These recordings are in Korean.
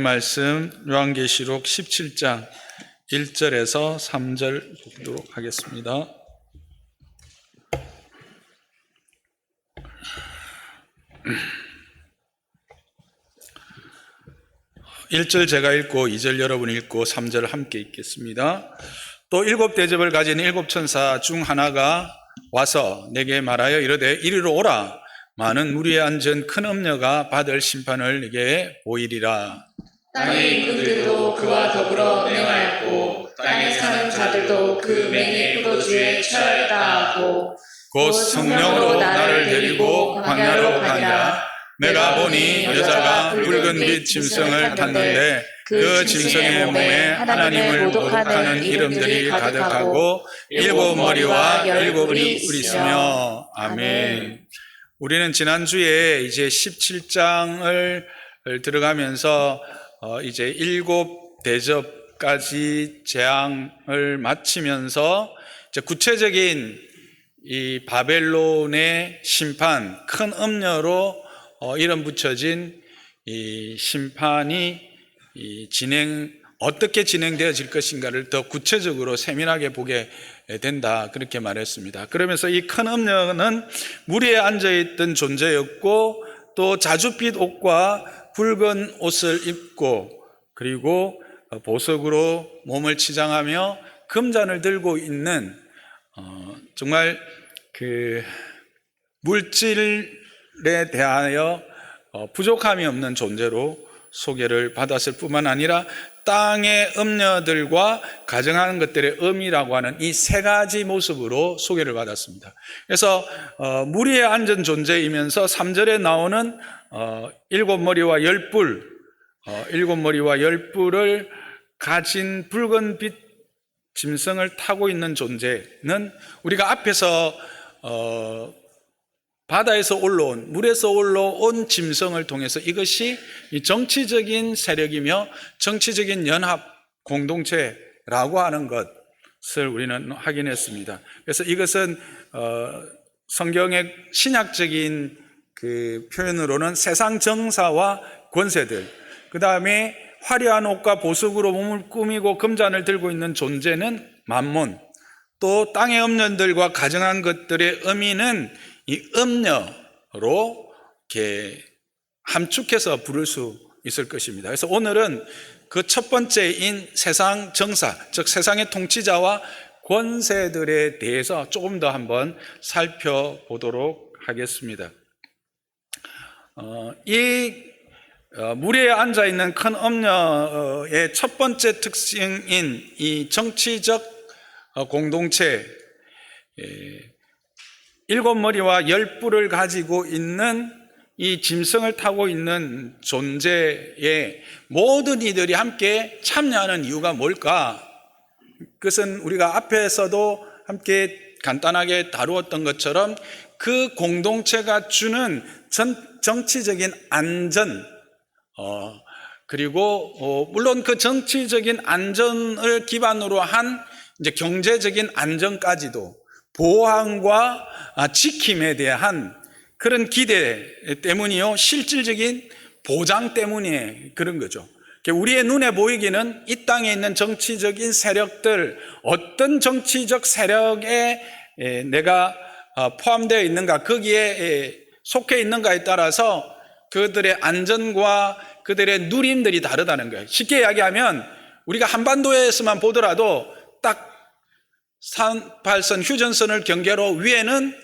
말씀 요한계시록 17장 1절에서 3절 보도록 하겠습니다. (1절) 제가 읽고 2절 여러분이 읽고 3절 함께 읽겠습니다. 또 일곱 대접을 가진 일곱 천사 중 하나가 와서 내게 말하여 이르되 이리로 오라. 많은 무리에 앉은 큰 음녀가 받을 심판을 내게 보이리라. 땅의 임금들도 그와 더불어 맹하였고 땅에 사는 자들도 그 맹의 포도주에 취하였다 하고 곧 성령으로 나를 데리고 광야로 가니라. 내가 보니 여자가 붉은 빛 짐승을 탔는데 그 짐승의 몸에 하나님을 모독하는 이름들이 가득하고 일곱 머리와 일곱 입이 있으며. 아멘. 우리는 지난주에 이제 17장을 들어가면서 이제 일곱 대접까지 재앙을 마치면서 이제 구체적인 이 바벨론의 심판, 큰 음녀로 이름 붙여진 이 심판이 어떻게 진행되어질 것인가를 더 구체적으로 세밀하게 보게 된다, 그렇게 말했습니다. 그러면서 이 큰 음녀는 무리에 앉아있던 존재였고 또 자줏빛 옷과 붉은 옷을 입고 그리고 보석으로 몸을 치장하며 금잔을 들고 있는 정말 그 물질에 대하여 부족함이 없는 존재로 소개를 받았을 뿐만 아니라 땅의 음녀들과 가정하는 것들의 음이라고 하는 이 세 가지 모습으로 소개를 받았습니다. 그래서 무리에 앉은 존재이면서 3절에 나오는 일곱 머리와 열 뿔, 일곱 머리와 열 뿔을 가진 붉은 빛 짐승을 타고 있는 존재는 우리가 앞에서 바다에서 올라온, 물에서 올라온 짐승을 통해서 이것이 정치적인 세력이며 정치적인 연합 공동체라고 하는 것을 우리는 확인했습니다. 그래서 이것은 성경의 신약적인 그 표현으로는 세상 정사와 권세들, 그 다음에 화려한 옷과 보석으로 몸을 꾸미고 금잔을 들고 있는 존재는 만몬, 또 땅의 음녀들과 가정한 것들의 의미는 이 음녀로 이렇게 함축해서 부를 수 있을 것입니다. 그래서 오늘은 그 첫 번째인 세상 정사, 즉 세상의 통치자와 권세들에 대해서 조금 더 한번 살펴보도록 하겠습니다. 무리에 앉아있는 큰 음녀의 첫 번째 특징인 이 정치적 공동체, 일곱 머리와 열 뿔을 가지고 있는 이 짐승을 타고 있는 존재에 모든 이들이 함께 참여하는 이유가 뭘까? 그것은 우리가 앞에서도 함께 간단하게 다루었던 것처럼 그 공동체가 주는 정치적인 안전, 그리고 물론 그 정치적인 안전을 기반으로 한 이제 경제적인 안전까지도 보안과 지킴에 대한 그런 기대 때문이요, 실질적인 보장 때문에 그런 거죠. 우리의 눈에 보이기는 이 땅에 있는 정치적인 세력들, 어떤 정치적 세력에 내가 포함되어 있는가, 거기에 속해 있는가에 따라서 그들의 안전과 그들의 누림들이 다르다는 거예요. 쉽게 이야기하면 우리가 한반도에서만 보더라도 딱 38선 휴전선을 경계로 위에는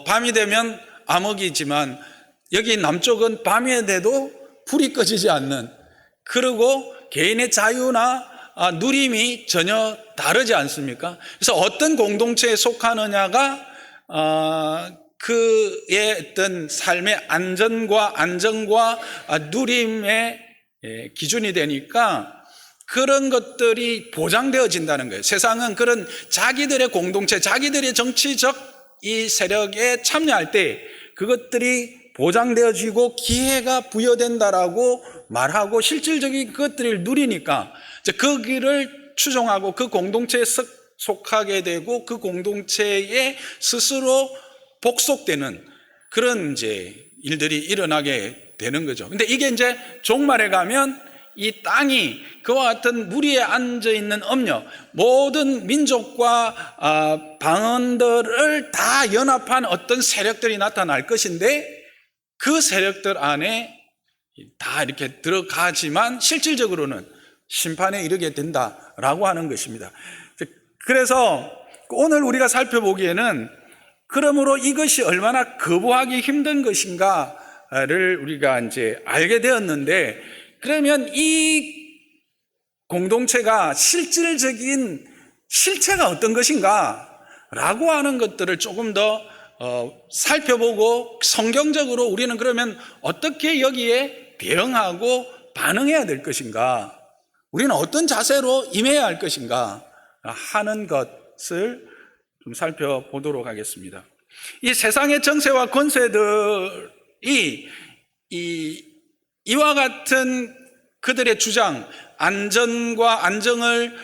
밤이 되면 암흑이지만 여기 남쪽은 밤이 돼도 불이 꺼지지 않는, 그리고 개인의 자유나 누림이 전혀 다르지 않습니까? 그래서 어떤 공동체에 속하느냐가 그의 어떤 삶의 안전과 안정과 누림의 기준이 되니까 그런 것들이 보장되어진다는 거예요. 세상은 그런 자기들의 공동체, 자기들의 정치적 이 세력에 참여할 때 그것들이 보장되어지고 기회가 부여된다라고 말하고 실질적인 그것들을 누리니까 이제 그 길을 추종하고 그 공동체에 속하게 되고 그 공동체에 스스로 복속되는 그런 이제 일들이 일어나게 되는 거죠. 근데 이게 이제 종말에 가면 이 땅이 그와 같은 무리에 앉아 있는 엄력, 모든 민족과 방언들을 다 연합한 어떤 세력들이 나타날 것인데, 그 세력들 안에 다 이렇게 들어가지만 실질적으로는 심판에 이르게 된다라고 하는 것입니다. 그래서 오늘 우리가 살펴보기에는 그러므로 이것이 얼마나 거부하기 힘든 것인가를 우리가 이제 알게 되었는데, 그러면 이 공동체가 실질적인 실체가 어떤 것인가 라고 하는 것들을 조금 더 살펴보고, 성경적으로 우리는 그러면 어떻게 여기에 대응하고 반응해야 될 것인가, 우리는 어떤 자세로 임해야 할 것인가 하는 것을 좀 살펴보도록 하겠습니다. 이 세상의 정세와 권세들이 이와 같은 그들의 주장, 안전과 안정을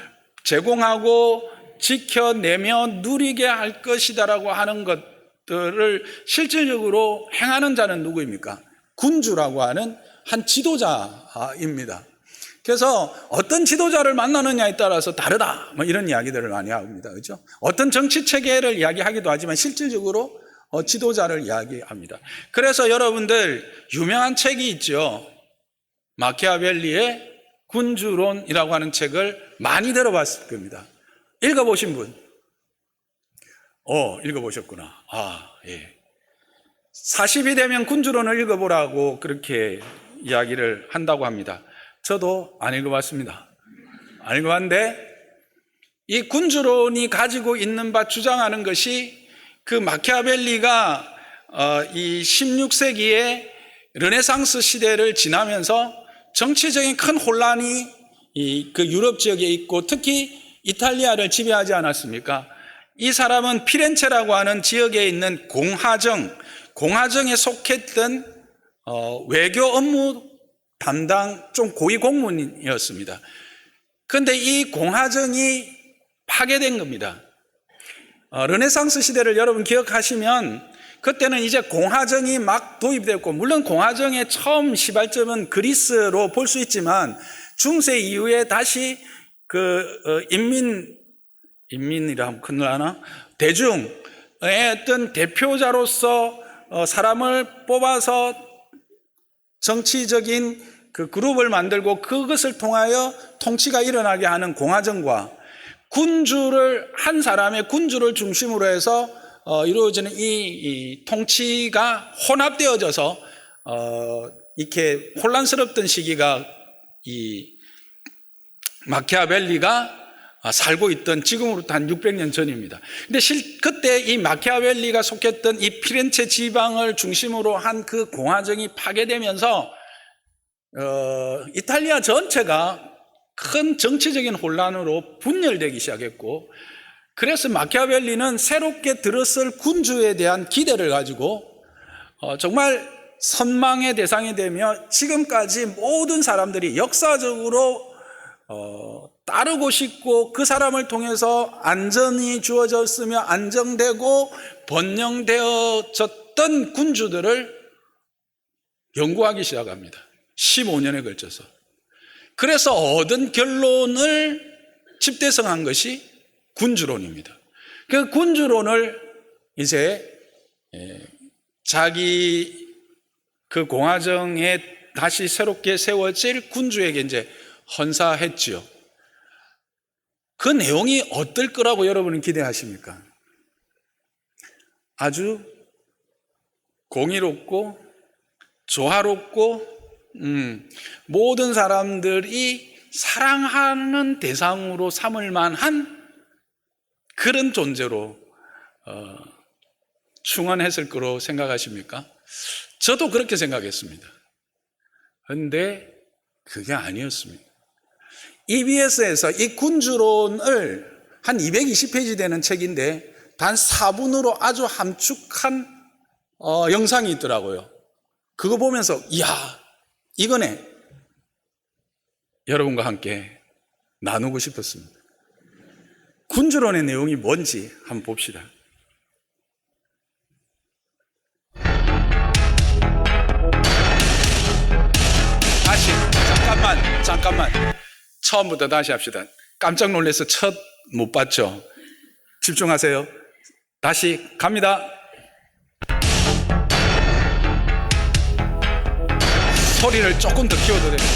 제공하고 지켜내며 누리게 할 것이다라고 하는 것들을 실질적으로 행하는 자는 누구입니까? 군주라고 하는 한 지도자입니다. 그래서 어떤 지도자를 만나느냐에 따라서 다르다, 뭐 이런 이야기들을 많이 합니다. 그렇죠? 어떤 정치 체계를 이야기하기도 하지만 실질적으로 지도자를 이야기합니다. 그래서 여러분들 유명한 책이 있죠. 마키아벨리의 군주론이라고 하는 책을 많이 들어봤을 겁니다. 읽어보신 분? 읽어보셨구나. 예. 40이 되면 군주론을 읽어보라고 그렇게 이야기를 한다고 합니다. 저도 안 읽어봤습니다. 안 읽어봤는데, 이 군주론이 가지고 있는 바, 주장하는 것이 그 마키아벨리가 이 16세기에 르네상스 시대를 지나면서 정치적인 큰 혼란이 그 유럽 지역에 있고 특히 이탈리아를 지배하지 않았습니까? 이 사람은 피렌체라고 하는 지역에 있는 공화정에 속했던 외교 업무 담당 좀 고위 공무원이었습니다. 그런데 이 공화정이 파괴된 겁니다. 르네상스 시대를 여러분 기억하시면 그때는 이제 공화정이 막 도입됐고, 물론 공화정의 처음 시발점은 그리스로 볼 수 있지만 중세 이후에 다시 인민이라 하면 큰일 나나? 대중의 어떤 대표자로서 사람을 뽑아서 정치적인 그 그룹을 만들고 그것을 통하여 통치가 일어나게 하는 공화정과 한 사람의 군주를 중심으로 해서 이루어지는 이 통치가 혼합되어져서 이렇게 혼란스럽던 시기가 이 마키아벨리가 살고 있던 지금으로부터 한 600년 전입니다. 근데 그때 이 마키아벨리가 속했던 이 피렌체 지방을 중심으로 한 그 공화정이 파괴되면서 이탈리아 전체가 큰 정치적인 혼란으로 분열되기 시작했고, 그래서 마키아벨리는 새롭게 들었을 군주에 대한 기대를 가지고 정말 선망의 대상이 되며 지금까지 모든 사람들이 역사적으로 따르고 싶고 그 사람을 통해서 안전이 주어졌으며 안정되고 번영되어졌던 군주들을 연구하기 시작합니다. 15년에 걸쳐서. 그래서 얻은 결론을 집대성한 것이 군주론입니다. 그 군주론을 이제 자기 그 공화정에 다시 새롭게 세워질 군주에게 이제 헌사했지요. 그 내용이 어떨 거라고 여러분은 기대하십니까? 아주 공의롭고 조화롭고 모든 사람들이 사랑하는 대상으로 삼을 만한 그런 존재로 충원했을 거로 생각하십니까? 저도 그렇게 생각했습니다. 그런데 그게 아니었습니다. EBS에서 이 군주론을 한 220페이지 되는 책인데 단 4분으로 아주 함축한 영상이 있더라고요. 그거 보면서 이야, 이거네. 여러분과 함께 나누고 싶었습니다. 군주론의 내용이 뭔지 한번 봅시다. 다시 잠깐만. 잠깐만. 처음부터 다시 합시다. 깜짝 놀라서 첫 못 봤죠? 집중하세요. 다시 갑니다. 소리를 조금 더 키워도 돼요.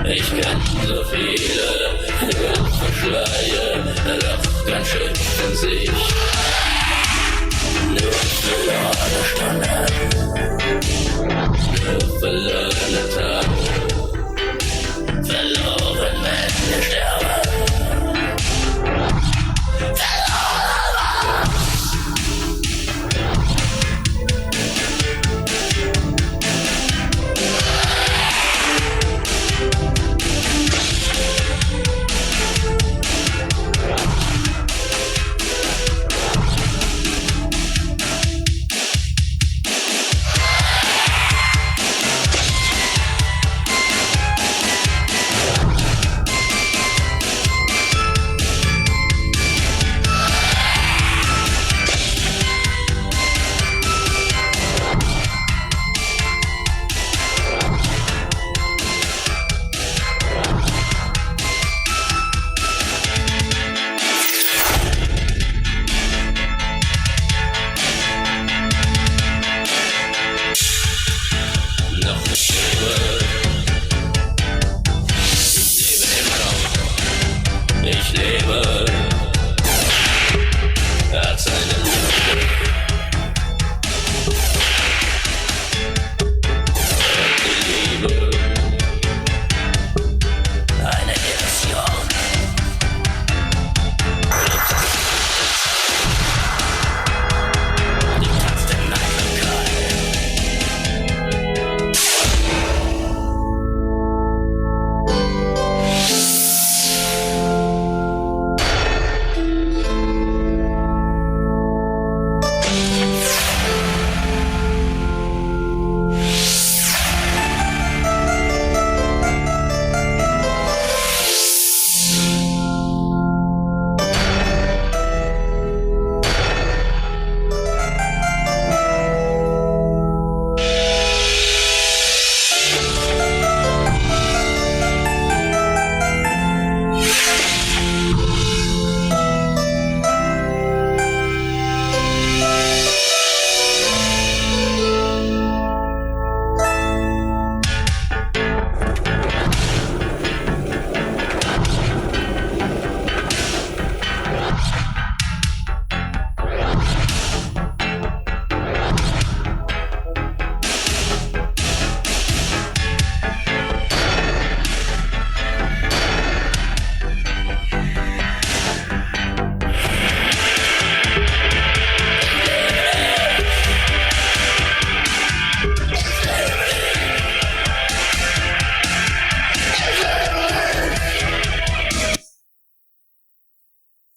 Ich kenn so viele Schleier, doch dann schützen sich nur verlorene Stunden, nur verlorene Tage, verloren, wenn wir sterben. Ich lebe als eine Liebe, eine Illusion. Du kannst den Einsamkeit.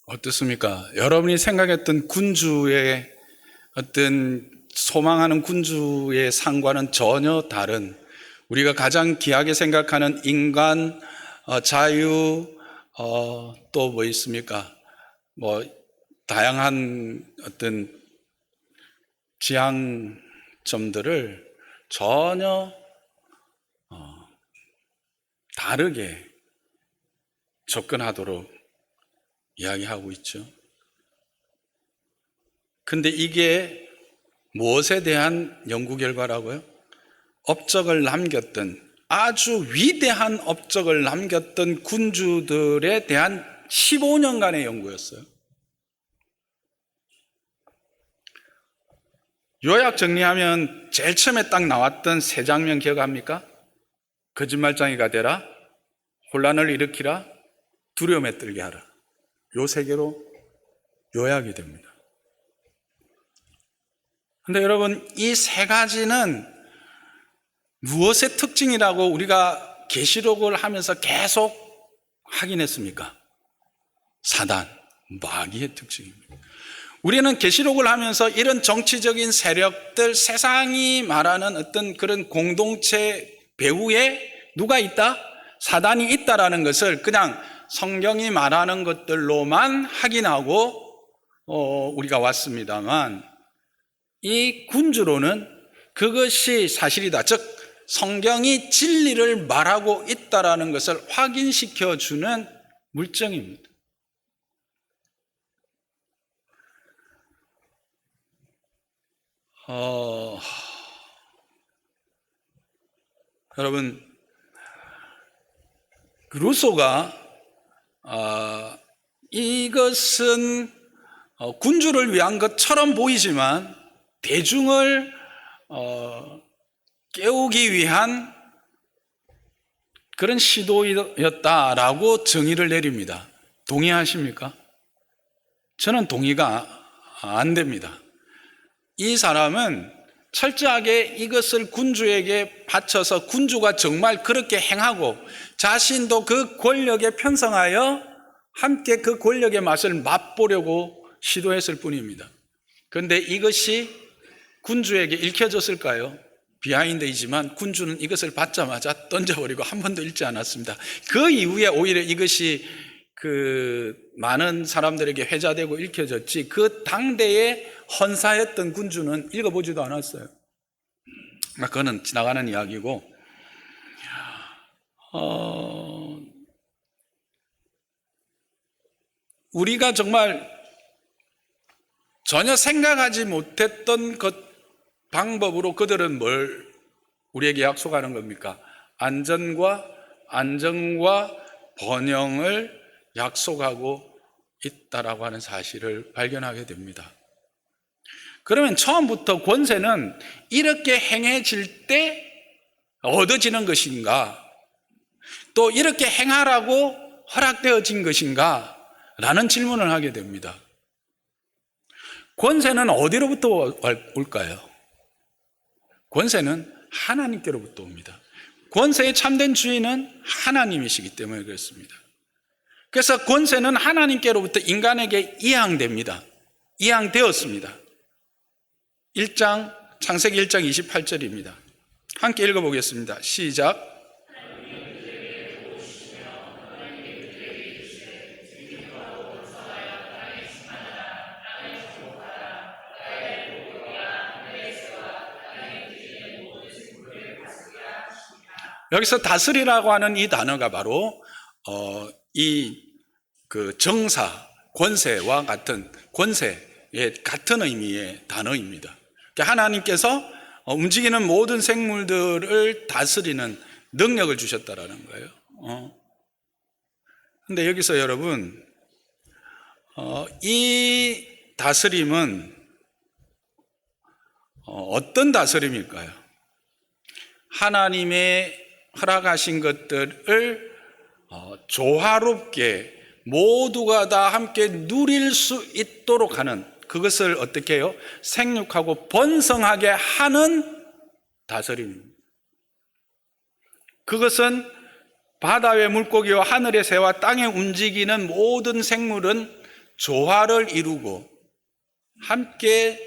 어떻습니까? 여러분이 생각했던 군주의 어떤 소망하는 군주의 상과는 전혀 다른, 우리가 가장 귀하게 생각하는 인간, 자유, 또 뭐 있습니까? 뭐 다양한 어떤 지향점들을 전혀 다르게 접근하도록 이야기하고 있죠. 근데 이게 무엇에 대한 연구 결과라고요? 업적을 남겼던, 아주 위대한 업적을 남겼던 군주들에 대한 15년간의 연구였어요. 요약 정리하면 제일 처음에 딱 나왔던 세 장면 기억합니까? 거짓말장이가 되라, 혼란을 일으키라, 두려움에 떨게 하라. 요 세 개로 요약이 됩니다. 근데 여러분, 이 세 가지는 무엇의 특징이라고 우리가 계시록을 하면서 계속 확인했습니까? 사단, 마귀의 특징입니다. 우리는 계시록을 하면서 이런 정치적인 세력들, 세상이 말하는 어떤 그런 공동체 배후에 누가 있다? 사단이 있다라는 것을 그냥 성경이 말하는 것들로만 확인하고 우리가 왔습니다만, 이 군주로는 그것이 사실이다, 즉 성경이 진리를 말하고 있다라는 것을 확인시켜주는 물증입니다. 여러분, 루소가 이것은 군주를 위한 것처럼 보이지만 대중을 깨우기 위한 그런 시도였다라고 정의를 내립니다. 동의하십니까? 저는 동의가 안 됩니다. 이 사람은 철저하게 이것을 군주에게 바쳐서 군주가 정말 그렇게 행하고 자신도 그 권력에 편성하여 함께 그 권력의 맛을 맛보려고 시도했을 뿐입니다. 그런데 이것이 군주에게 읽혀졌을까요? 비하인드이지만 군주는 이것을 받자마자 던져버리고 한 번도 읽지 않았습니다. 그 이후에 오히려 이것이 많은 사람들에게 회자되고 읽혀졌지, 그 당대에 헌사했던 군주는 읽어보지도 않았어요. 그거는 지나가는 이야기고, 우리가 정말 전혀 생각하지 못했던 방법으로 그들은 뭘 우리에게 약속하는 겁니까? 안전과 안정과 번영을 약속하고 있다라고 하는 사실을 발견하게 됩니다. 그러면 처음부터 권세는 이렇게 행해질 때 얻어지는 것인가? 또 이렇게 행하라고 허락되어진 것인가? 라는 질문을 하게 됩니다. 권세는 어디로부터 올까요? 권세는 하나님께로부터 옵니다. 권세의 참된 주인은 하나님이시기 때문에 그렇습니다. 그래서 권세는 하나님께로부터 인간에게 이양됩니다. 이양되었습니다. 창세기 1장 28절입니다. 함께 읽어보겠습니다. 시작. 여기서 다스리라고 하는 이 단어가 바로 정사, 권세와 같은, 권세의 같은 의미의 단어입니다. 그러니까 하나님께서 움직이는 모든 생물들을 다스리는 능력을 주셨다라는 거예요. 근데 여기서 여러분, 이 다스림은 어떤 다스림일까요? 하나님의 허락하신 것들을 조화롭게 모두가 다 함께 누릴 수 있도록 하는, 그것을 어떻게 해요? 생육하고 번성하게 하는 다스림입니다. 그것은 바다의 물고기와 하늘의 새와 땅에 움직이는 모든 생물은 조화를 이루고 함께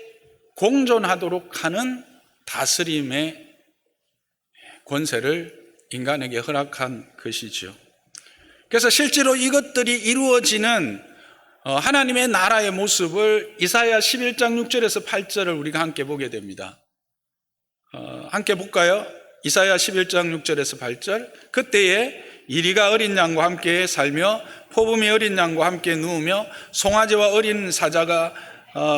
공존하도록 하는 다스림의 권세를 인간에게 허락한 것이죠. 그래서 실제로 이것들이 이루어지는 하나님의 나라의 모습을 이사야 11장 6절에서 8절을 우리가 함께 보게 됩니다. 함께 볼까요? 이사야 11장 6절에서 8절. 그때에 이리가 어린 양과 함께 살며 포범이 어린 양과 함께 누우며 송아지와 어린 사자가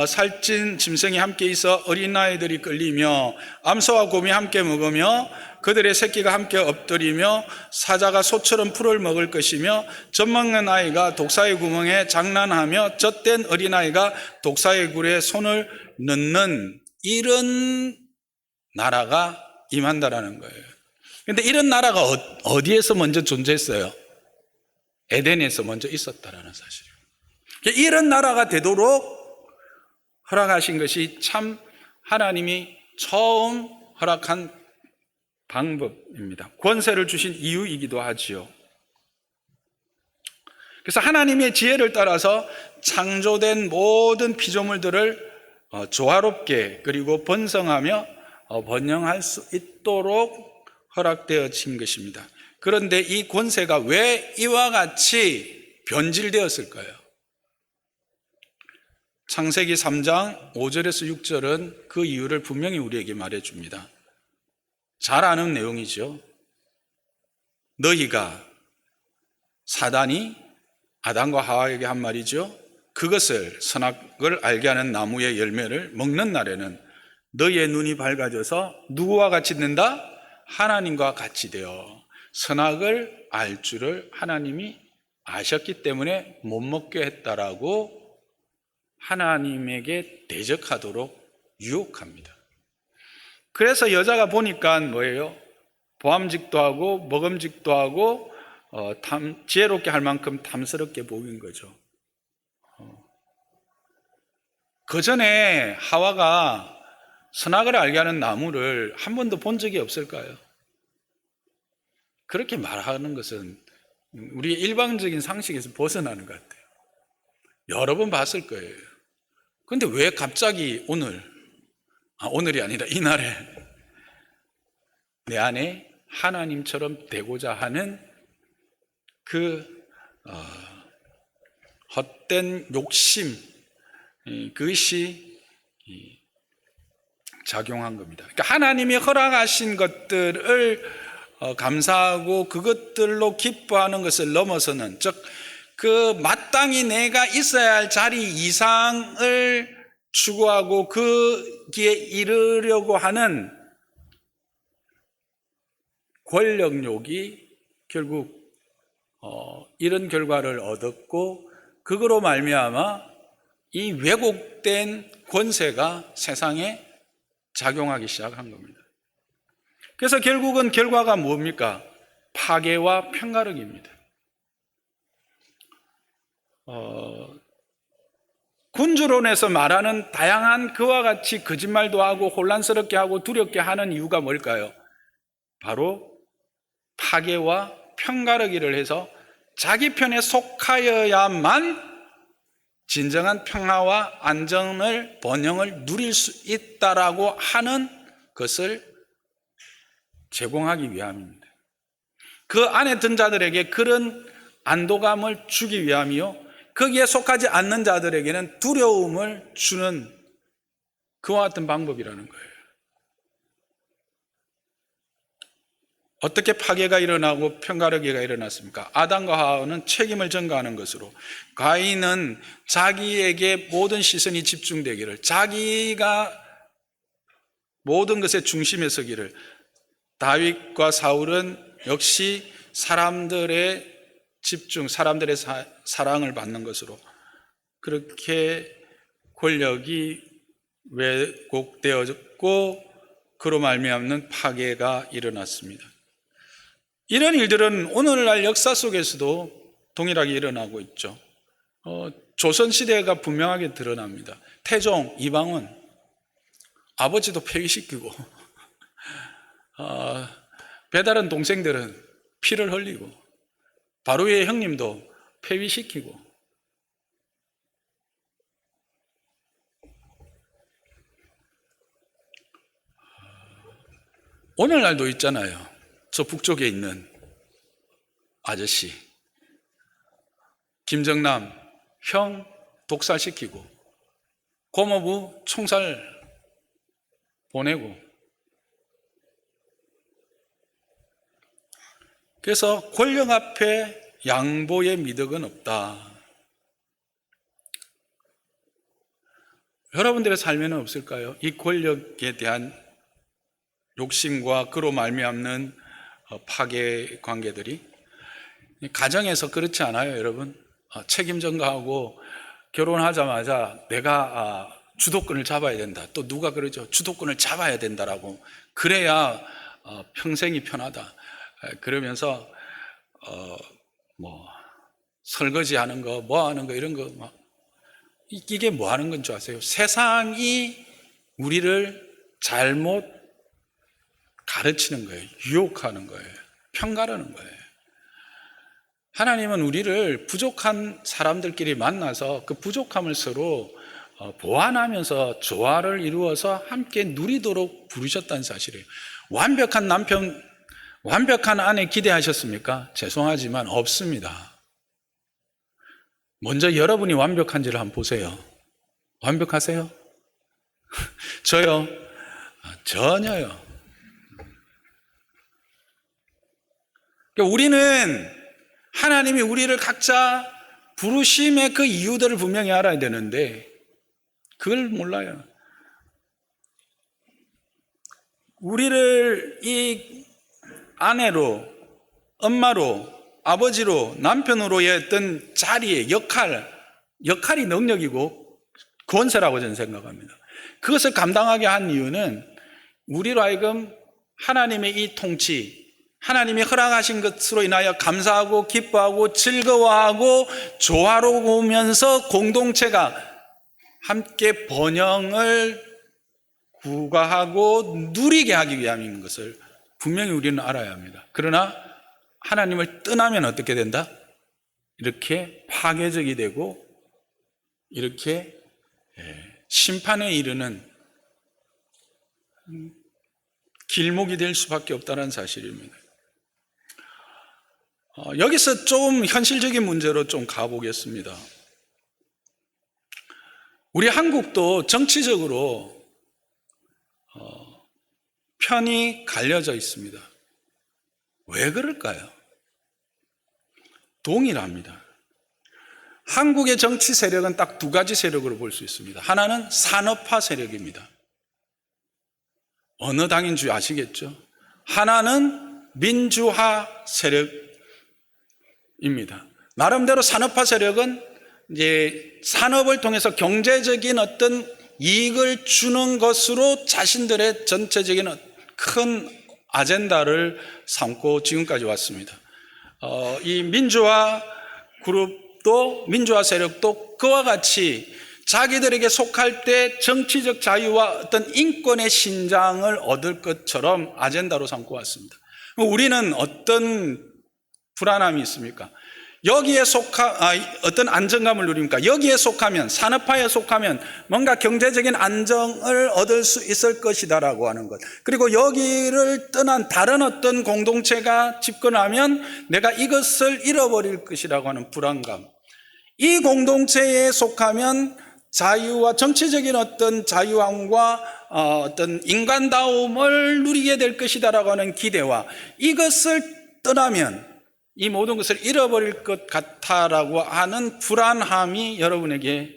살찐 짐승이 함께 있어 어린아이들이 끌리며 암소와 곰이 함께 먹으며 그들의 새끼가 함께 엎드리며 사자가 소처럼 풀을 먹을 것이며 젖먹는 아이가 독사의 구멍에 장난하며 젖된 어린아이가 독사의 굴에 손을 넣는 이런 나라가 임한다라는 거예요. 그런데 이런 나라가 어디에서 먼저 존재했어요? 에덴에서 먼저 있었다라는 사실이에요. 이런 나라가 되도록 허락하신 것이 참 하나님이 처음 허락한 방법입니다. 권세를 주신 이유이기도 하지요. 그래서 하나님의 지혜를 따라서 창조된 모든 피조물들을 조화롭게 그리고 번성하며 번영할 수 있도록 허락되어진 것입니다. 그런데 이 권세가 왜 이와 같이 변질되었을까요? 창세기 3장 5절에서 6절은 그 이유를 분명히 우리에게 말해줍니다. 잘 아는 내용이죠. 너희가, 사단이 아담과 하와에게 한 말이죠. 그것을, 선악을 알게 하는 나무의 열매를 먹는 날에는 너희의 눈이 밝아져서 누구와 같이 된다? 하나님과 같이 되어 선악을 알 줄을 하나님이 아셨기 때문에 못 먹게 했다라고 하나님에게 대적하도록 유혹합니다. 그래서 여자가 보니까 뭐예요? 보암직도 하고 먹음직도 하고 지혜롭게 할 만큼 탐스럽게 보인 거죠. 그 전에 하와가 선악을 알게 하는 나무를 한 번도 본 적이 없을까요? 그렇게 말하는 것은 우리의 일반적인 상식에서 벗어나는 것 같아요. 여러 번 봤을 거예요. 그런데 왜 갑자기 오늘이 아니라 이날에 내 안에 하나님처럼 되고자 하는 그 헛된 욕심, 그것이 작용한 겁니다. 그러니까 하나님이 허락하신 것들을 감사하고 그것들로 기뻐하는 것을 넘어서는, 즉 그 마땅히 내가 있어야 할 자리 이상을 추구하고 거기에 이르려고 하는 권력욕이 결국 이런 결과를 얻었고, 그거로 말미암아 이 왜곡된 권세가 세상에 작용하기 시작한 겁니다. 그래서 결국은 결과가 뭡니까? 파괴와 편가르기입니다. 군주론에서 말하는 다양한 그와 같이 거짓말도 하고 혼란스럽게 하고 두렵게 하는 이유가 뭘까요? 바로 파괴와 편가르기를 해서 자기 편에 속하여야만 진정한 평화와 안정을, 번영을 누릴 수 있다라고 하는 것을 제공하기 위함입니다. 그 안에 든 자들에게 그런 안도감을 주기 위함이요, 거기에 속하지 않는 자들에게는 두려움을 주는 그와 같은 방법이라는 거예요. 어떻게 파괴가 일어나고 편가르기가 일어났습니까? 아담과 하와는 책임을 전가하는 것으로, 가인은 자기에게 모든 시선이 집중되기를, 자기가 모든 것의 중심에 서기를, 다윗과 사울은 역시 사람들의 집중, 사람들의 사랑을 받는 것으로 그렇게 권력이 왜곡되어졌고, 그로 말미암는 파괴가 일어났습니다. 이런 일들은 오늘날 역사 속에서도 동일하게 일어나고 있죠. 조선시대가 분명하게 드러납니다. 태종, 이방원, 아버지도 폐위시키고 배다른 동생들은 피를 흘리고, 바로의 형님도 폐위시키고, 오늘날도 있잖아요. 저 북쪽에 있는 아저씨 김정남 형 독살시키고, 고모부 총살 보내고, 그래서 권력 앞에 양보의 미덕은 없다. 여러분들의 삶에는 없을까요? 이 권력에 대한 욕심과 그로 말미암는 파괴 관계들이. 가정에서 그렇지 않아요, 여러분? 책임 전가하고 결혼하자마자 내가 주도권을 잡아야 된다. 또 누가 그러죠? 주도권을 잡아야 된다라고. 그래야 평생이 편하다. 그러면서 뭐 설거지하는 거, 뭐 하는 거 이런 거 막 이게 뭐 하는 건 줄 아세요? 세상이 우리를 잘못 가르치는 거예요. 유혹하는 거예요. 편가르는 거예요. 하나님은 우리를 부족한 사람들끼리 만나서 그 부족함을 서로 보완하면서 조화를 이루어서 함께 누리도록 부르셨다는 사실이에요. 완벽한 남편, 완벽한 아내 기대하셨습니까? 죄송하지만 없습니다. 먼저 여러분이 완벽한지를 한번 보세요. 완벽하세요? 저요? 전혀요. 그러니까 우리는 하나님이 우리를 각자 부르심의 그 이유들을 분명히 알아야 되는데 그걸 몰라요. 우리를 이 아내로, 엄마로, 아버지로, 남편으로의 어떤 자리의 역할이 능력이고 권세라고 저는 생각합니다. 그것을 감당하게 한 이유는 우리로 하여금 하나님의 이 통치, 하나님이 허락하신 것으로 인하여 감사하고 기뻐하고 즐거워하고 조화로우면서 공동체가 함께 번영을 구가하고 누리게 하기 위함인 것을 분명히 우리는 알아야 합니다. 그러나 하나님을 떠나면 어떻게 된다? 이렇게 파괴적이 되고 이렇게 심판에 이르는 길목이 될 수밖에 없다는 사실입니다. 여기서 좀 현실적인 문제로 좀 가보겠습니다. 우리 한국도 정치적으로 편이 갈려져 있습니다. 왜 그럴까요? 동일합니다. 한국의 정치 세력은 딱 두 가지 세력으로 볼 수 있습니다. 하나는 산업화 세력입니다. 어느 당인 줄 아시겠죠? 하나는 민주화 세력입니다. 나름대로 산업화 세력은 이제 산업을 통해서 경제적인 어떤 이익을 주는 것으로 자신들의 전체적인 큰 아젠다를 삼고 지금까지 왔습니다. 이 민주화 그룹도, 민주화 세력도 그와 같이 자기들에게 속할 때 정치적 자유와 어떤 인권의 신장을 얻을 것처럼 아젠다로 삼고 왔습니다. 우리는 어떤 불안함이 있습니까? 여기에 어떤 안정감을 누립니까? 여기에 속하면, 산업화에 속하면 뭔가 경제적인 안정을 얻을 수 있을 것이다라고 하는 것. 그리고 여기를 떠난 다른 어떤 공동체가 집권하면 내가 이것을 잃어버릴 것이라고 하는 불안감. 이 공동체에 속하면 자유와 정치적인 어떤 자유함과 어떤 인간다움을 누리게 될 것이다라고 하는 기대와 이것을 떠나면 이 모든 것을 잃어버릴 것 같다라고 하는 불안함이 여러분에게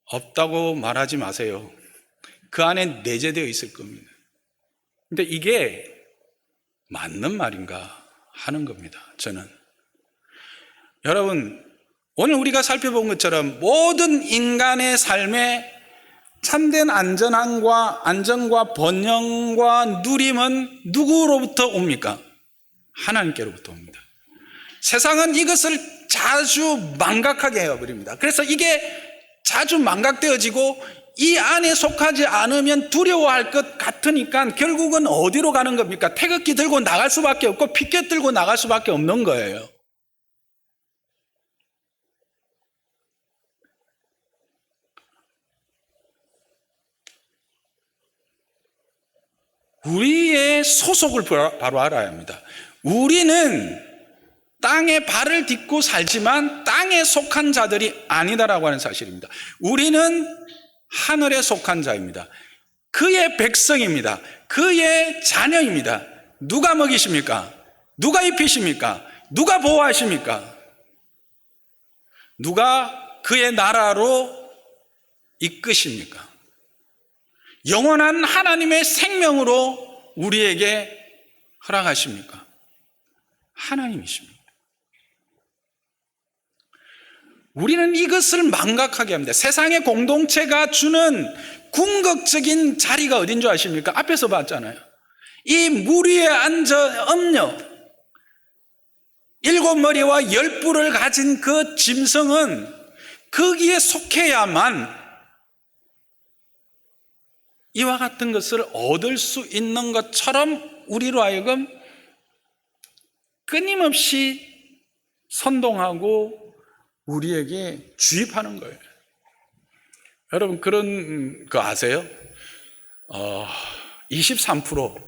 없다고 말하지 마세요. 그 안에 내재되어 있을 겁니다. 근데 이게 맞는 말인가 하는 겁니다. 저는. 여러분, 오늘 우리가 살펴본 것처럼 모든 인간의 삶에 참된 안전과 번영과 누림은 누구로부터 옵니까? 하나님께로부터 옵니다. 세상은 이것을 자주 망각하게 해버립니다. 그래서 이게 자주 망각되어지고 이 안에 속하지 않으면 두려워할 것 같으니까 결국은 어디로 가는 겁니까? 태극기 들고 나갈 수밖에 없고 피켓 들고 나갈 수밖에 없는 거예요. 우리의 소속을 바로 알아야 합니다. 우리는 땅에 발을 딛고 살지만 땅에 속한 자들이 아니다라고 하는 사실입니다. 우리는 하늘에 속한 자입니다. 그의 백성입니다. 그의 자녀입니다. 누가 먹이십니까? 누가 입히십니까? 누가 보호하십니까? 누가 그의 나라로 이끄십니까? 영원한 하나님의 생명으로 우리에게 허락하십니까? 하나님이십니다. 우리는 이것을 망각하게 합니다. 세상의 공동체가 주는 궁극적인 자리가 어딘 줄 아십니까? 앞에서 봤잖아요. 이 물 위에 앉아 음녀, 7머리와 10뿔을 가진 그 짐승은 거기에 속해야만 이와 같은 것을 얻을 수 있는 것처럼 우리로 하여금 끊임없이 선동하고 우리에게 주입하는 거예요. 여러분 그런 거 아세요? 23%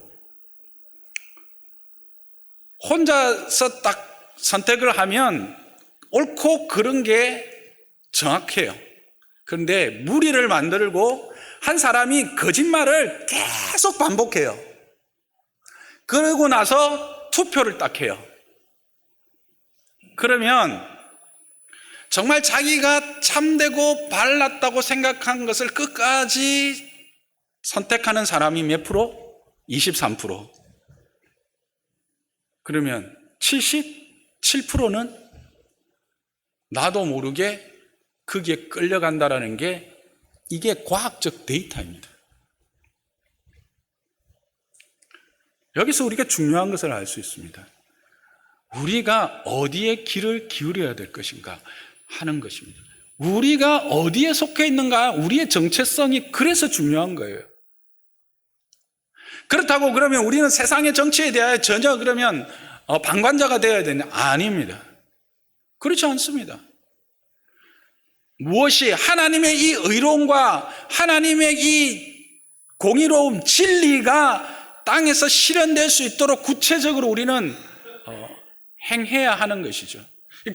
혼자서 딱 선택을 하면 옳고 그른 게 정확해요. 그런데 무리를 만들고 한 사람이 거짓말을 계속 반복해요. 그러고 나서 투표를 딱 해요. 그러면 정말 자기가 참되고 발랐다고 생각한 것을 끝까지 선택하는 사람이 몇 프로? 23%. 그러면 77%는 나도 모르게 거기에 끌려간다라는 게 이게 과학적 데이터입니다. 여기서 우리가 중요한 것을 알 수 있습니다. 우리가 어디에 귀를 기울여야 될 것인가 하는 것입니다. 우리가 어디에 속해 있는가, 우리의 정체성이 그래서 중요한 거예요. 그렇다고 그러면 우리는 세상의 정치에 대하여 전혀 그러면 방관자가 되어야 되냐? 아닙니다. 그렇지 않습니다. 무엇이 하나님의 이 의로움과 하나님의 이 공의로움, 진리가 땅에서 실현될 수 있도록 구체적으로 우리는 행해야 하는 것이죠.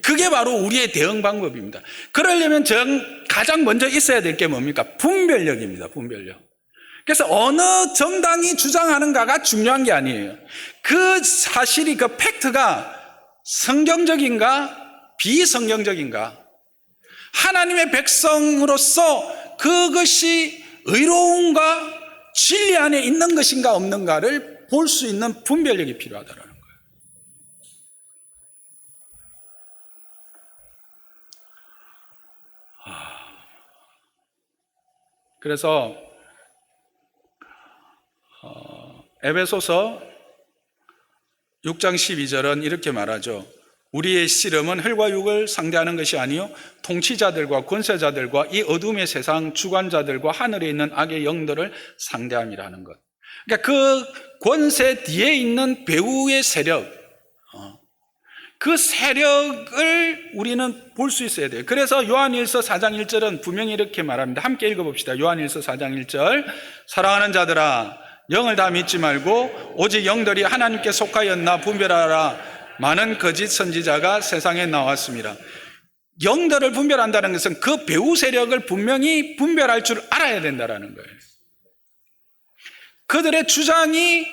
그게 바로 우리의 대응 방법입니다. 그러려면 가장 먼저 있어야 될 게 뭡니까? 분별력입니다. 분별력. 그래서 어느 정당이 주장하는가가 중요한 게 아니에요. 그 사실이, 그 팩트가 성경적인가 비성경적인가, 하나님의 백성으로서 그것이 의로움과 진리 안에 있는 것인가 없는가를 볼 수 있는 분별력이 필요하다라는 거예요. 그래서 에베소서 6장 12절은 이렇게 말하죠. 우리의 씨름은 혈과 육을 상대하는 것이 아니요 통치자들과 권세자들과 이 어둠의 세상 주관자들과 하늘에 있는 악의 영들을 상대함이라는 것. 그러니까 그 권세 뒤에 있는 배후의 세력, 그 세력을 우리는 볼 수 있어야 돼요. 그래서 요한일서 4장 1절은 분명히 이렇게 말합니다. 함께 읽어봅시다. 요한일서 4장 1절. 사랑하는 자들아, 영을 다 믿지 말고 오직 영들이 하나님께 속하였나 분별하라. 많은 거짓 선지자가 세상에 나왔습니다. 영들을 분별한다는 것은 그 배후 세력을 분명히 분별할 줄 알아야 된다는 거예요. 그들의 주장이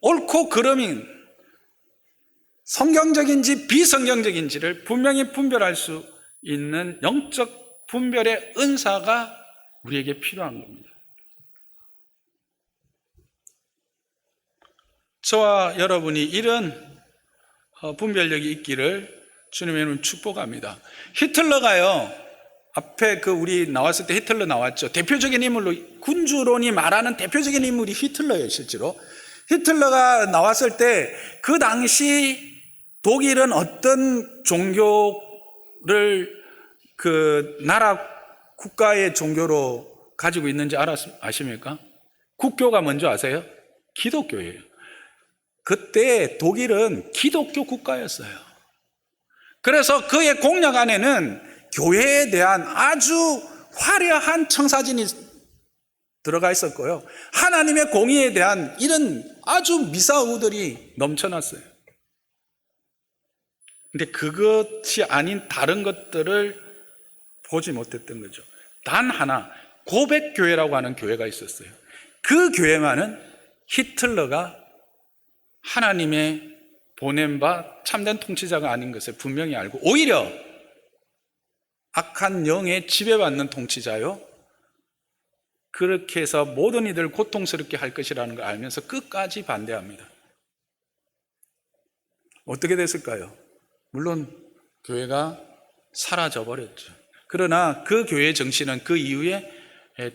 옳고 그름인 성경적인지 비성경적인지를 분명히 분별할 수 있는 영적 분별의 은사가 우리에게 필요한 겁니다. 저와 여러분이 이런 분별력이 있기를 주님의 이름으로 축복합니다. 히틀러가요, 앞에 우리 나왔을 때 히틀러 나왔죠. 대표적인 인물로, 군주론이 말하는 대표적인 인물이 히틀러예요, 실제로. 히틀러가 나왔을 때 그 당시 독일은 어떤 종교를 나라 국가의 종교로 가지고 있는지 아십니까? 국교가 뭔지 아세요? 기독교예요. 그때 독일은 기독교 국가였어요. 그래서 그의 공약 안에는 교회에 대한 아주 화려한 청사진이 들어가 있었고요. 하나님의 공의에 대한 이런 아주 미사오들이 넘쳐났어요. 근데 그것이 아닌 다른 것들을 보지 못했던 거죠. 단 하나, 고백교회라고 하는 교회가 있었어요. 그 교회만은 히틀러가 하나님의 보냄바 참된 통치자가 아닌 것을 분명히 알고, 오히려 악한 영에 지배받는 통치자요, 그렇게 해서 모든 이들을 고통스럽게 할 것이라는 걸 알면서 끝까지 반대합니다. 어떻게 됐을까요? 물론 교회가 사라져 버렸죠. 그러나 그 교회의 정신은 그 이후에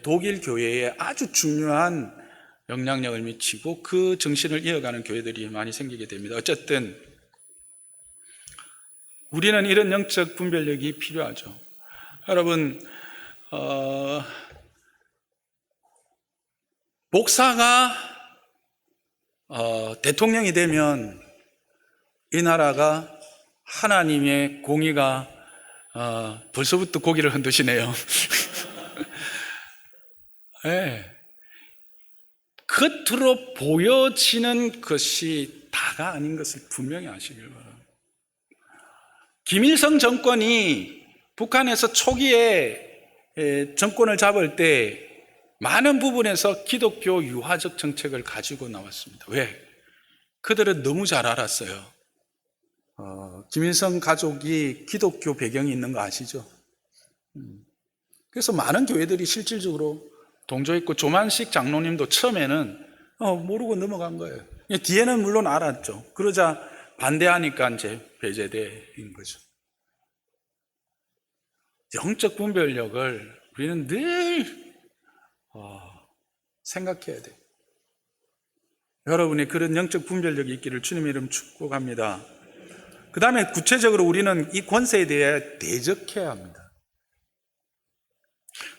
독일 교회에 아주 중요한 영향력을 미치고 그 정신을 이어가는 교회들이 많이 생기게 됩니다. 어쨌든 우리는 이런 영적 분별력이 필요하죠. 여러분, 목사가 대통령이 되면 이 나라가 하나님의 공의가 벌써부터 고개를 흔드시네요. 네. 겉으로 보여지는 것이 다가 아닌 것을 분명히 아시길 바랍니다. 김일성 정권이 북한에서 초기에 정권을 잡을 때 많은 부분에서 기독교 유화적 정책을 가지고 나왔습니다. 왜? 그들은 너무 잘 알았어요. 김일성 가족이 기독교 배경이 있는 거 아시죠? 그래서 많은 교회들이 실질적으로 동조했고, 조만식 장로님도 처음에는 모르고 넘어간 거예요. 뒤에는 물론 알았죠. 그러자 반대하니까 이제 배제된 거죠. 영적 분별력을 우리는 늘 생각해야 돼요. 여러분이 그런 영적 분별력이 있기를 주님의 이름 축복합니다. 그 다음에 구체적으로 우리는 이 권세에 대해 대적해야 합니다.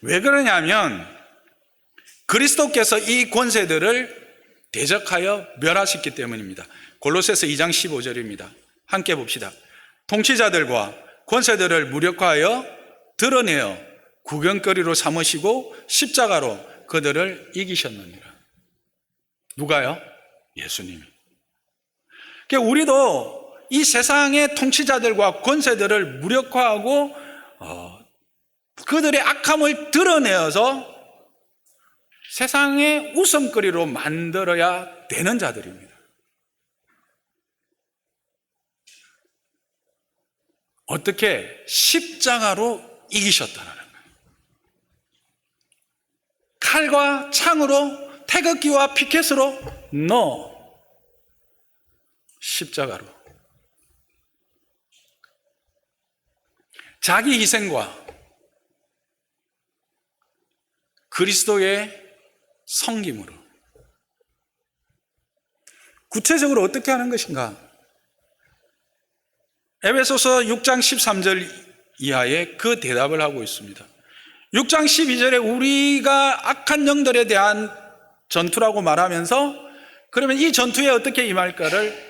왜 그러냐면 그리스도께서 이 권세들을 대적하여 멸하셨기 때문입니다. 골로새서 2장 15절입니다. 함께 봅시다. 통치자들과 권세들을 무력화하여 드러내어 구경거리로 삼으시고 십자가로 그들을 이기셨느니라. 누가요? 예수님이. 그러니까 우리도 이 세상의 통치자들과 권세들을 무력화하고 그들의 악함을 드러내어서 세상의 웃음거리로 만들어야 되는 자들입니다. 어떻게? 십자가로 이기셨다는 거예요. 칼과 창으로, 태극기와 피켓으로? No. 십자가로. 자기 희생과 그리스도의 섬김으로. 구체적으로 어떻게 하는 것인가? 에베소서 6장 13절 이하에 그 대답을 하고 있습니다. 6장 12절에 우리가 악한 영들에 대한 전투라고 말하면서, 그러면 이 전투에 어떻게 임할까를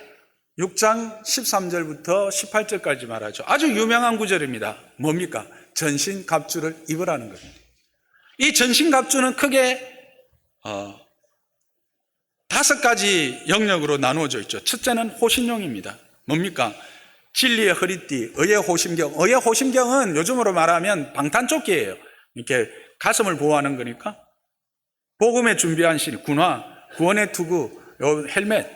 6장 13절부터 18절까지 말하죠. 아주 유명한 구절입니다. 뭡니까? 전신갑주를 입으라는 겁니다. 이 전신갑주는 크게 5가지 영역으로 나누어져 있죠. 첫째는 호신용입니다. 뭡니까? 진리의 허리띠, 의의 호심경. 의의 호심경은 요즘으로 말하면 방탄조끼예요. 이렇게 가슴을 보호하는 거니까. 복음에 준비한 신, 군화, 구원의 투구, 요 헬멧,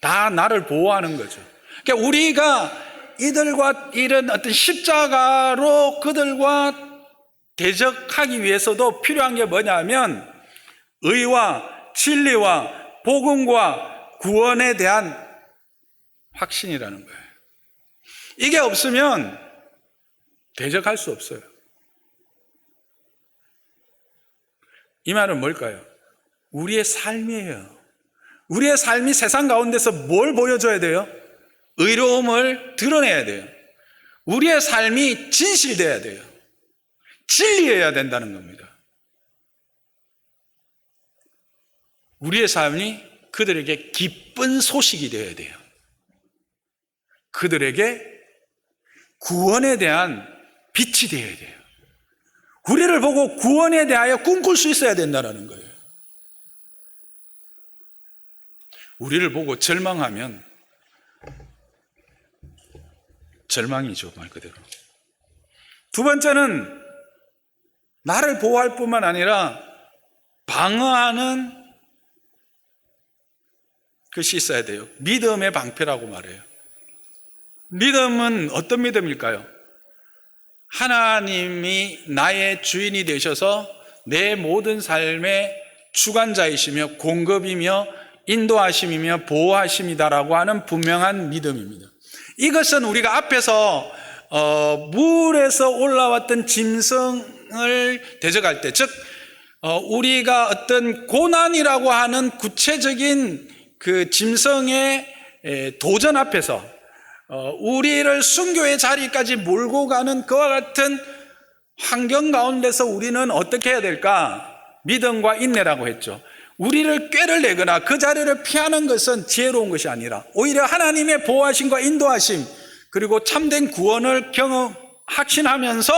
다 나를 보호하는 거죠. 그러니까 우리가 이들과 이런 어떤 십자가로 그들과 대적하기 위해서도 필요한 게 뭐냐면 의와 진리와 복음과 구원에 대한 확신이라는 거예요. 이게 없으면 대적할 수 없어요. 이 말은 뭘까요? 우리의 삶이에요. 우리의 삶이 세상 가운데서 뭘 보여줘야 돼요? 의로움을 드러내야 돼요. 우리의 삶이 진실돼야 돼요. 진리해야 된다는 겁니다. 우리의 삶이 그들에게 기쁜 소식이 되어야 돼요. 그들에게 구원에 대한 빛이 되어야 돼요. 우리를 보고 구원에 대하여 꿈꿀 수 있어야 된다는 거예요. 우리를 보고 절망하면 절망이죠, 말 그대로. 두 번째는 나를 보호할 뿐만 아니라 방어하는 것이 있어야 돼요. 믿음의 방패라고 말해요. 믿음은 어떤 믿음일까요? 하나님이 나의 주인이 되셔서 내 모든 삶의 주관자이시며 공급이며 인도하심이며 보호하심이다라고 하는 분명한 믿음입니다. 이것은 우리가 앞에서 물에서 올라왔던 짐승을 대적할 때, 즉 우리가 어떤 고난이라고 하는 구체적인 그 짐승의 도전 앞에서 우리를 순교의 자리까지 몰고 가는 그와 같은 환경 가운데서 우리는 어떻게 해야 될까? 믿음과 인내라고 했죠. 우리를 꾀를 내거나 그 자리를 피하는 것은 지혜로운 것이 아니라 오히려 하나님의 보호하심과 인도하심, 그리고 참된 구원을 확신하면서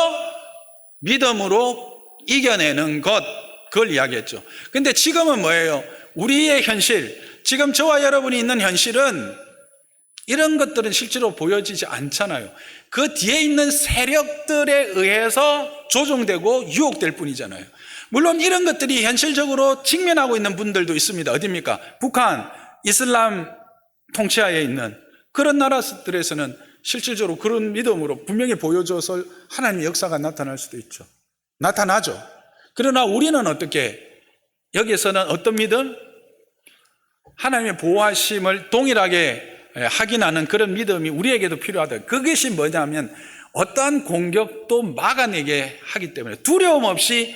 믿음으로 이겨내는 것, 그걸 이야기했죠. 근데 지금은 뭐예요? 우리의 현실, 지금 저와 여러분이 있는 현실은 이런 것들은 실제로 보여지지 않잖아요. 그 뒤에 있는 세력들에 의해서 조종되고 유혹될 뿐이잖아요. 물론 이런 것들이 현실적으로 직면하고 있는 분들도 있습니다. 어디입니까? 북한, 이슬람 통치하에 있는 그런 나라들에서는 실질적으로 그런 믿음으로 분명히 보여줘서 하나님의 역사가 나타날 수도 있죠. 나타나죠. 그러나 우리는 어떻게, 여기에서는 어떤 믿음? 하나님의 보호하심을 동일하게 확인하는 그런 믿음이 우리에게도 필요하다. 그것이 뭐냐면 어떠한 공격도 막아내게 하기 때문에 두려움 없이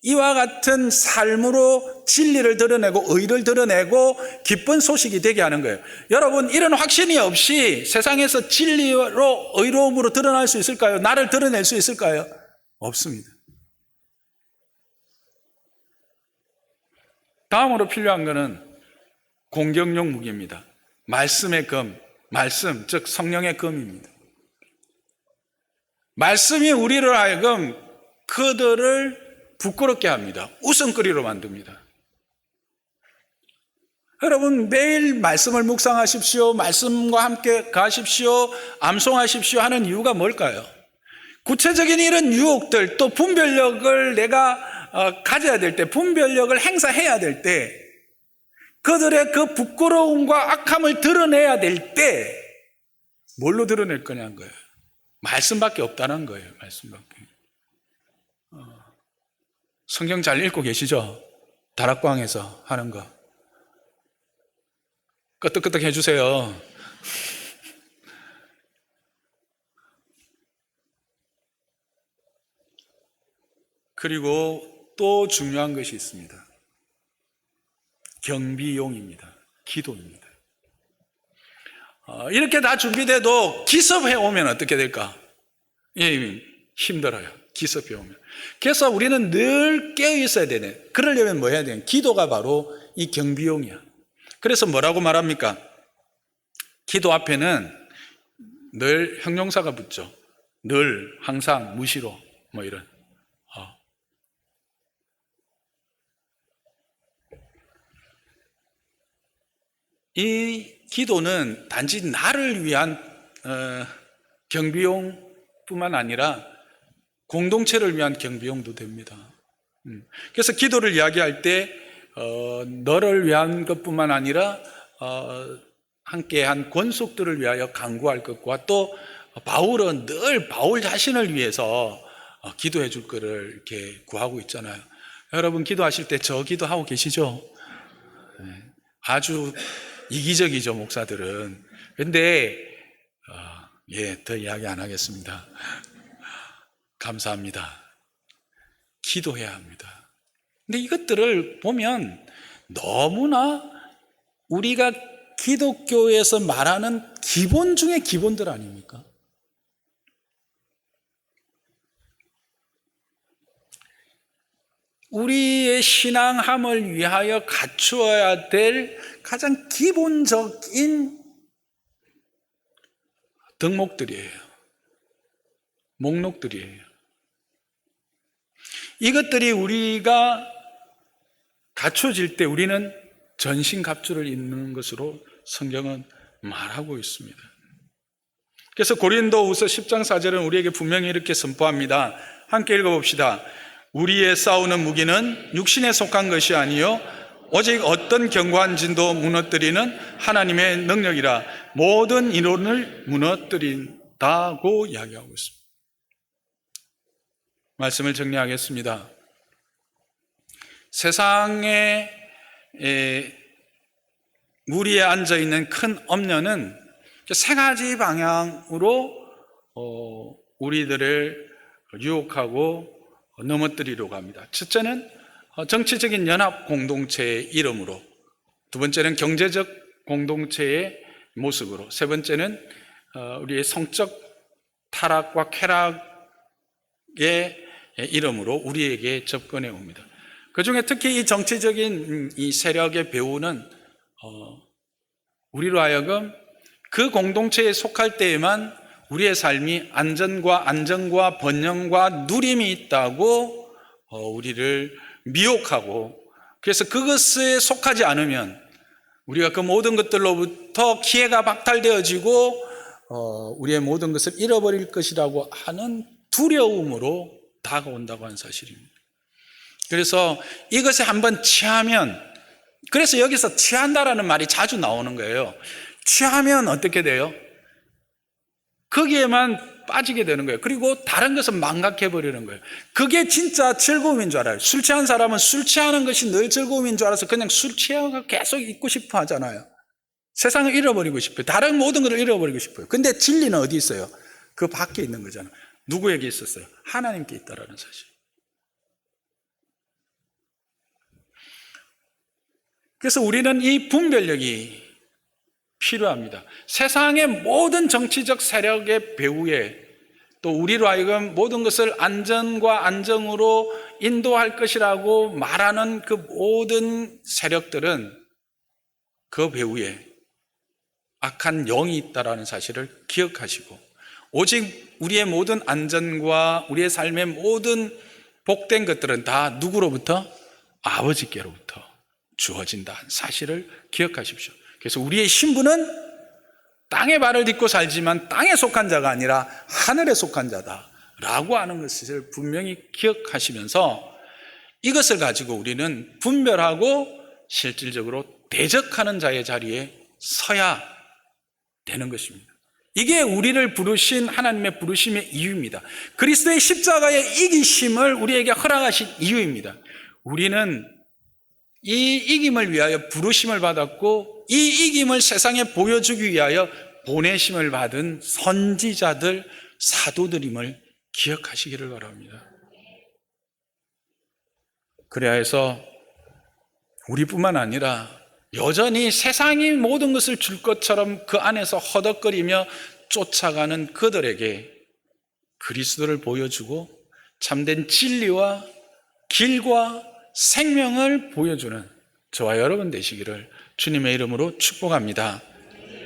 이와 같은 삶으로 진리를 드러내고 의를 드러내고 기쁜 소식이 되게 하는 거예요. 여러분, 이런 확신이 없이 세상에서 진리로 의로움으로 드러날 수 있을까요? 나를 드러낼 수 있을까요? 없습니다. 다음으로 필요한 것은 공격용 무기입니다. 말씀의 검, 말씀, 즉 성령의 검입니다. 말씀이 우리를 하여금 그들을 부끄럽게 합니다. 웃음거리로 만듭니다. 여러분, 매일 말씀을 묵상하십시오. 말씀과 함께 가십시오. 암송하십시오 하는 이유가 뭘까요? 구체적인 이런 유혹들, 또 분별력을 내가 가져야 될 때, 분별력을 행사해야 될 때, 그들의 그 부끄러움과 악함을 드러내야 될 때 뭘로 드러낼 거냐는 거예요. 말씀밖에 없다는 거예요. 말씀밖에. 성경 잘 읽고 계시죠? 다락방에서 하는 거 끄떡끄떡 해주세요. 그리고 또 중요한 것이 있습니다. 경비용입니다. 기도입니다. 이렇게 다 준비돼도 기습해 오면 어떻게 될까? 예, 힘들어요. 기습해 오면. 그래서 우리는 늘 깨어 있어야 되네. 그러려면 뭐 해야 되냐? 기도가 바로 이 경비용이야. 그래서 뭐라고 말합니까? 기도 앞에는 늘 형용사가 붙죠. 늘, 항상, 무시로, 뭐 이런. 이 기도는 단지 나를 위한 경비용뿐만 아니라 공동체를 위한 경비용도 됩니다. 그래서 기도를 이야기할 때 너를 위한 것뿐만 아니라 함께한 권속들을 위하여 간구할 것과 또 바울은 늘 바울 자신을 위해서 기도해 줄 거를 이렇게 구하고 있잖아요. 여러분, 기도하실 때 저 기도하고 계시죠? 아주 이기적이죠, 목사들은. 근데 더 이야기 안 하겠습니다. 감사합니다. 기도해야 합니다. 근데 이것들을 보면 너무나 우리가 기독교에서 말하는 기본 중에 기본들 아닙니까? 우리의 신앙함을 위하여 갖추어야 될 가장 기본적인 덕목들이에요. 목록들이에요. 이것들이 우리가 갖춰질 때 우리는 전신갑주를 입는 것으로 성경은 말하고 있습니다. 그래서 고린도후서 10장 4절은 우리에게 분명히 이렇게 선포합니다. 함께 읽어봅시다. 우리의 싸우는 무기는 육신에 속한 것이 아니요 오직 어떤 견고한 진도 무너뜨리는 하나님의 능력이라 모든 이론을 무너뜨린다고 이야기하고 있습니다. 말씀을 정리하겠습니다. 세상에 무리에 앉아있는 큰 엄녀는 세 가지 방향으로 우리들을 유혹하고 넘어뜨리려고 합니다. 첫째는 정치적인 연합 공동체의 이름으로, 두 번째는 경제적 공동체의 모습으로, 세 번째는 우리의 성적 타락과 쾌락의 이름으로 우리에게 접근해 옵니다. 그 중에 특히 이 정치적인 이 세력의 배후는 우리로 하여금 그 공동체에 속할 때에만 우리의 삶이 안전과 안정과 번영과 누림이 있다고 우리를 미혹하고, 그래서 그것에 속하지 않으면 우리가 그 모든 것들로부터 기회가 박탈되어지고 우리의 모든 것을 잃어버릴 것이라고 하는 두려움으로 다가온다고 하는 사실입니다. 그래서 이것에 한번 취하면, 그래서 여기서 취한다라는 말이 자주 나오는 거예요. 취하면 어떻게 돼요? 거기에만 빠지게 되는 거예요. 그리고 다른 것은 망각해버리는 거예요. 그게 진짜 즐거움인 줄 알아요. 술 취한 사람은 술 취하는 것이 늘 즐거움인 줄 알아서 그냥 술 취하고 계속 있고 싶어 하잖아요. 세상을 잃어버리고 싶어요. 다른 모든 것을 잃어버리고 싶어요. 근데 진리는 어디 있어요? 그 밖에 있는 거잖아요. 누구에게 있었어요? 하나님께 있다라는 사실. 그래서 우리는 이 분별력이 필요합니다. 세상의 모든 정치적 세력의 배후에, 또 우리로 하여금 모든 것을 안전과 안정으로 인도할 것이라고 말하는 그 모든 세력들은 그 배후에 악한 영이 있다라는 사실을 기억하시고, 오직 우리의 모든 안전과 우리의 삶의 모든 복된 것들은 다 누구로부터? 아버지께로부터 주어진다는 사실을 기억하십시오. 그래서 우리의 신분은 땅에 발을 딛고 살지만 땅에 속한 자가 아니라 하늘에 속한 자다라고 하는 것을 분명히 기억하시면서 이것을 가지고 우리는 분별하고 실질적으로 대적하는 자의 자리에 서야 되는 것입니다. 이게 우리를 부르신 하나님의 부르심의 이유입니다. 그리스도의 십자가의 이기심을 우리에게 허락하신 이유입니다. 우리는 이 이김을 위하여 부르심을 받았고, 이 이김을 세상에 보여주기 위하여 보내심을 받은 선지자들, 사도들임을 기억하시기를 바랍니다. 그래야 해서 우리뿐만 아니라 여전히 세상이 모든 것을 줄 것처럼 그 안에서 허덕거리며 쫓아가는 그들에게 그리스도를 보여주고 참된 진리와 길과 생명을 보여주는 저와 여러분 되시기를 주님의 이름으로 축복합니다.